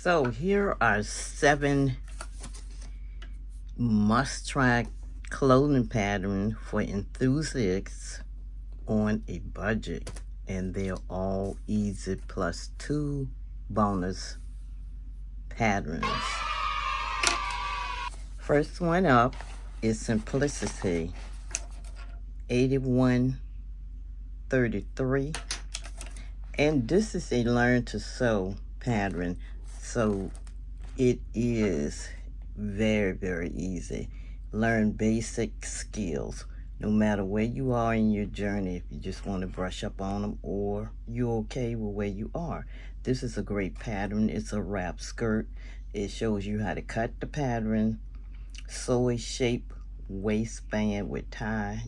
So here are 7 must-try clothing patterns for enthusiasts on a budget, and they're all easy plus 2 bonus patterns. First one up is Simplicity 8133, and this is a learn to sew pattern, so it is very easy. Learn basic skills no matter where you are in your journey. If you just want to brush up on them or you're okay with where you are, this is a great pattern. It's a wrap skirt. It shows you how to cut the pattern, sew a shape waistband with tie.